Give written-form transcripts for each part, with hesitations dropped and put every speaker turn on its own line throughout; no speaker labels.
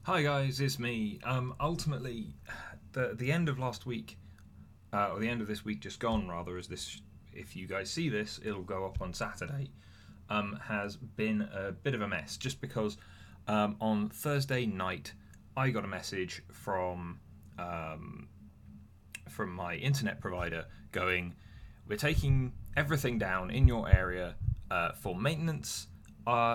Hi guys, it's me. Ultimately, the end of last week, or the end of this week just gone rather, as this, if you guys see this, it'll go up on Saturday. Has been a bit of a mess just because on Thursday night I got a message um, from my internet provider going, "We're taking everything down in your area for maintenance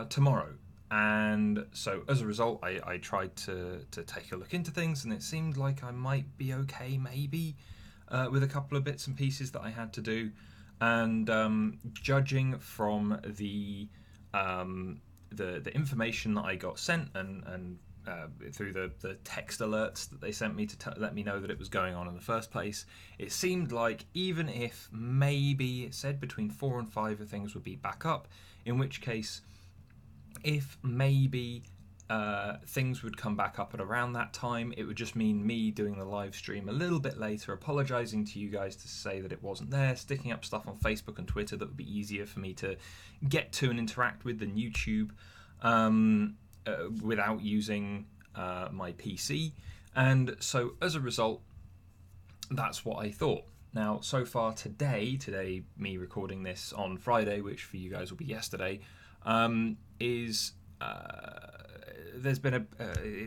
tomorrow." And so as a result, I tried to take a look into things, and it seemed like I might be okay, maybe, with a couple of bits and pieces that I had to do. And judging from the information that I got sent and through the text alerts that they sent me to let me know that it was going on in the first place, it seemed like even if maybe it said between 4 and 5 of things would be back up, in which case, if maybe things would come back up at around that time, it would just mean me doing the live stream a little bit later, apologising to you guys to say that it wasn't there, sticking up stuff on Facebook and Twitter that would be easier for me to get to and interact with than YouTube, without using my PC. And so as a result, that's what I thought. Now, so far today, me recording this on Friday, which for you guys will be yesterday, is there's been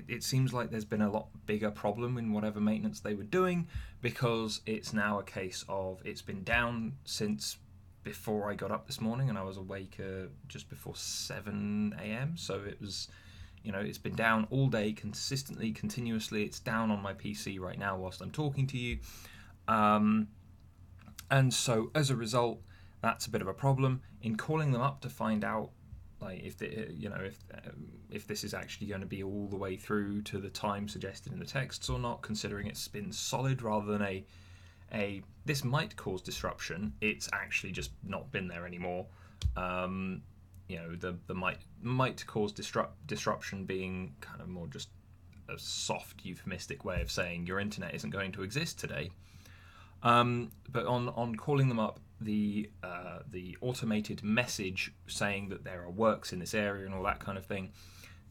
it seems like there's been a lot bigger problem in whatever maintenance they were doing, because it's now a case of it's been down since before I got up this morning, and I was awake just before 7 a.m. So it was, it's been down all day, consistently, continuously. It's down on my PC right now whilst I'm talking to you. And so as a result, that's a bit of a problem. In calling them up to find out, like, if this is actually going to be all the way through to the time suggested in the texts or not, considering it's been solid rather than a this might cause disruption. It's actually just not been there anymore. The might cause disruption being kind of more just a soft euphemistic way of saying your internet isn't going to exist today. But on calling them up, the automated message saying that there are works in this area and all that kind of thing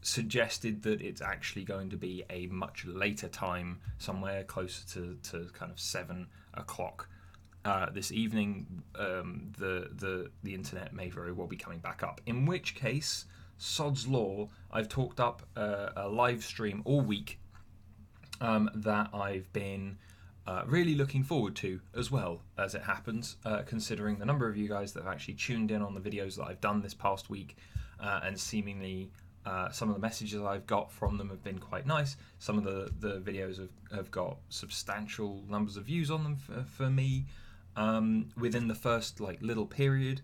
suggested that it's actually going to be a much later time, somewhere closer to kind of 7 o'clock this evening. The internet may very well be coming back up. In which case, sod's law. I've talked up a live stream all week that I've been really looking forward to, as well, as it happens, considering the number of you guys that have actually tuned in on the videos that I've done this past week, and seemingly some of the messages I've got from them have been quite nice. Some of the videos have got substantial numbers of views on them for me within the first little period.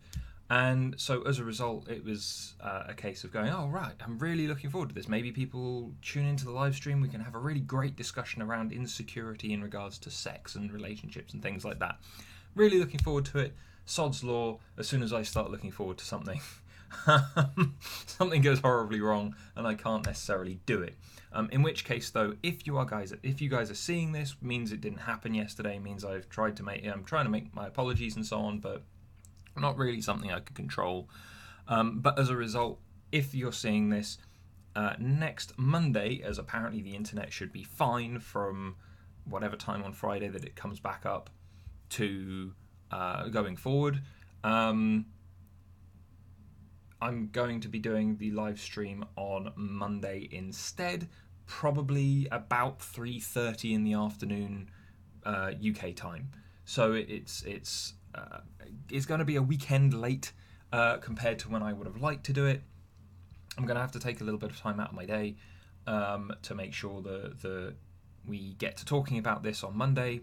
And so as a result, it was a case of going, oh, right, I'm really looking forward to this. Maybe people will tune into the live stream. We can have a really great discussion around insecurity in regards to sex and relationships and things like that. Really looking forward to it. Sod's law, as soon as I start looking forward to something, something goes horribly wrong and I can't necessarily do it. In which case, though, if you guys are seeing this, means it didn't happen yesterday, means I'm trying to make my apologies and so on, but not really something I could control. But as a result, if you're seeing this next Monday, as apparently the internet should be fine from whatever time on Friday that it comes back up to going forward, I'm going to be doing the live stream on Monday instead, probably about 3:30 in the afternoon UK time. So it's going to be a weekend late compared to when I would have liked to do it. I'm going to have to take a little bit of time out of my day to make sure that we get to talking about this on Monday.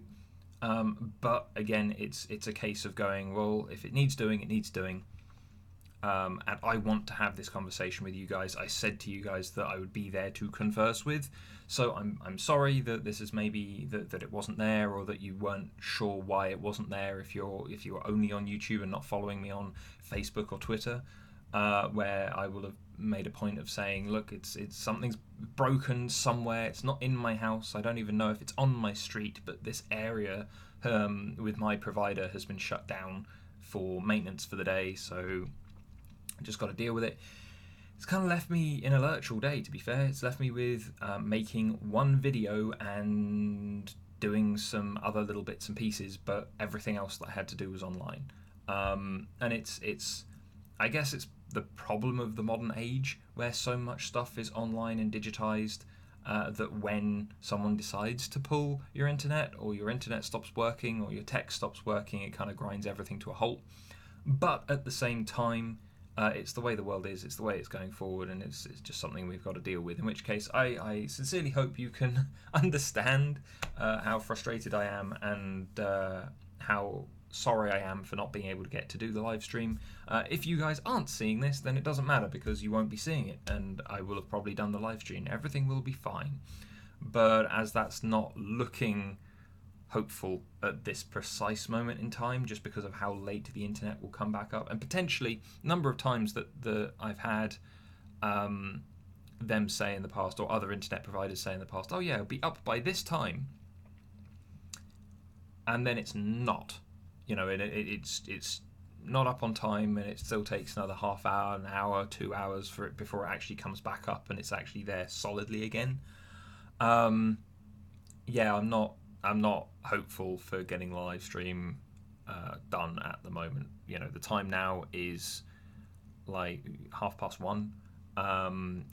But again, it's a case of going, well, if it needs doing, it needs doing. And I want to have this conversation with you guys. I said to you guys that I would be there to converse with. So I'm sorry that this is maybe that it wasn't there, or that you weren't sure why it wasn't there if you're only on YouTube and not following me on Facebook or Twitter, where I will have made a point of saying, look, it's something's broken somewhere. It's not in my house. I don't even know if it's on my street, but this area with my provider has been shut down for maintenance for the day. So just got to deal with it. it's kind of left me in a lurch all day, to be fair. It's left me with making one video and doing some other little bits and pieces, but everything else that I had to do was online. And it's I guess it's the problem of the modern age where so much stuff is online and digitized, that when someone decides to pull your internet, or your internet stops working, or your tech stops working, it kind of grinds everything to a halt. But at the same time, it's the way the world is, it's the way it's going forward, and it's just something we've got to deal with. In which case, I sincerely hope you can understand how frustrated I am, and how sorry I am for not being able to get to do the live stream. If you guys aren't seeing this, then it doesn't matter, because you won't be seeing it, and I will have probably done the live stream. Everything will be fine. But as that's not looking hopeful at this precise moment in time, just because of how late the internet will come back up, and potentially a number of times that I've had them say in the past, or other internet providers say in the past, oh yeah, it'll be up by this time, and then it's not. It's not up on time, and it still takes another half hour, an hour, 2 hours for it before it actually comes back up and it's actually there solidly again. Yeah, I'm not hopeful for getting the live stream done at the moment. The time now is like 1:30,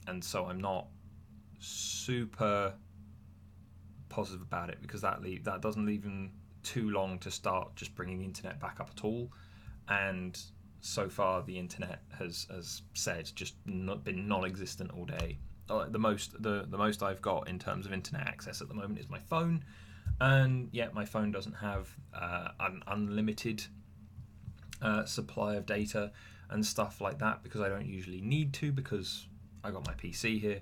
and so I'm not super positive about it, because that doesn't leave them too long to start just bringing the internet back up at all. And so far the internet has said just not been non-existent all day. The most I've got in terms of internet access at the moment is my phone, and yet my phone doesn't have an unlimited supply of data and stuff like that, because I don't usually need to, because I got my PC here.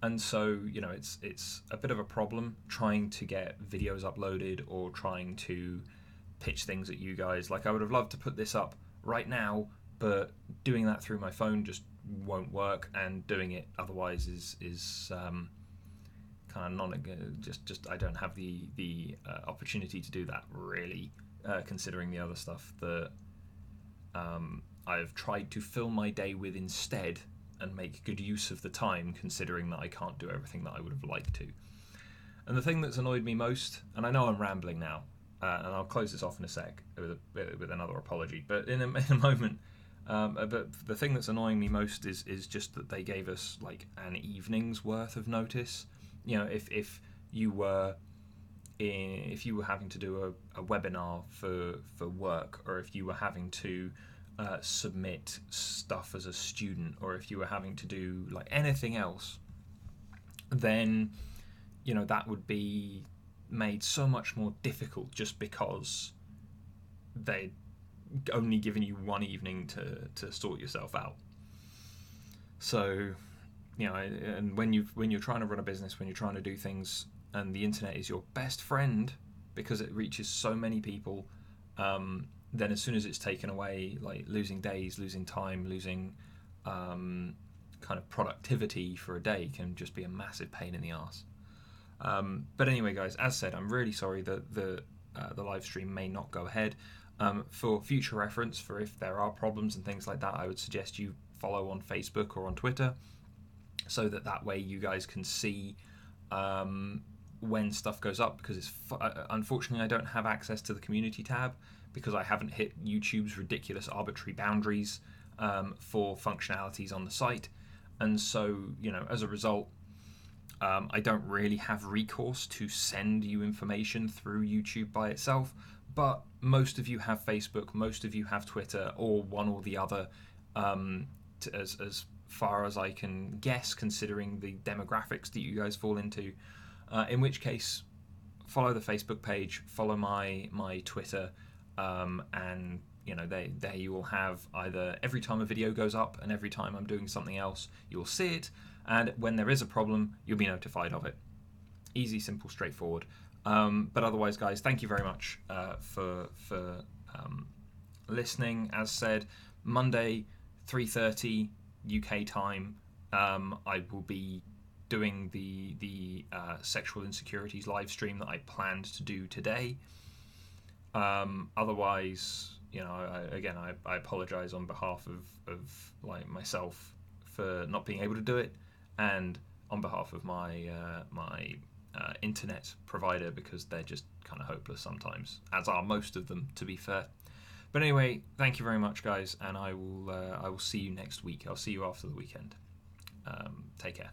And so, it's a bit of a problem trying to get videos uploaded, or trying to pitch things at you guys. Like, I would have loved to put this up right now, but doing that through my phone just won't work, and doing it otherwise is kind of just I don't have the opportunity to do that, really, considering the other stuff that I've tried to fill my day with instead, and make good use of the time, considering that I can't do everything that I would have liked to. And the thing that's annoyed me most, and I know I'm rambling now, and I'll close this off in a sec with another apology, but in a moment, but the thing that's annoying me most is just that they gave us like an evening's worth of notice. If you were having to do a webinar for work, or if you were having to submit stuff as a student, or if you were having to do like anything else, then that would be made so much more difficult, just because they'd only given you one evening to sort yourself out. So and when you're trying to run a business, when you're trying to do things, and the internet is your best friend because it reaches so many people, then as soon as it's taken away, like losing days, losing time, losing kind of productivity for a day can just be a massive pain in the arse. But anyway, guys, as said, I'm really sorry that the live stream may not go ahead. For future reference, for if there are problems and things like that, I would suggest you follow on Facebook or on Twitter, so that way you guys can see when stuff goes up, because unfortunately I don't have access to the community tab, because I haven't hit YouTube's ridiculous arbitrary boundaries for functionalities on the site. And so, as a result, I don't really have recourse to send you information through YouTube by itself. But most of you have Facebook, most of you have Twitter, or one or the other, as far as I can guess, considering the demographics that you guys fall into. In which case, follow the Facebook page, follow my Twitter, and there you will have either every time a video goes up and every time I'm doing something else, you'll see it, and when there is a problem, you'll be notified of it. Easy, simple, straightforward. But otherwise, guys, thank you very much for listening. As said, Monday, 3:30 UK time, I will be doing the sexual insecurities live stream that I planned to do today. Otherwise, I apologize on behalf of like myself for not being able to do it, and on behalf of my internet provider, because they're just kind of hopeless sometimes, as are most of them, to be fair. But anyway, thank you very much, guys, and I will see you next week. I'll see you after the weekend. Take care.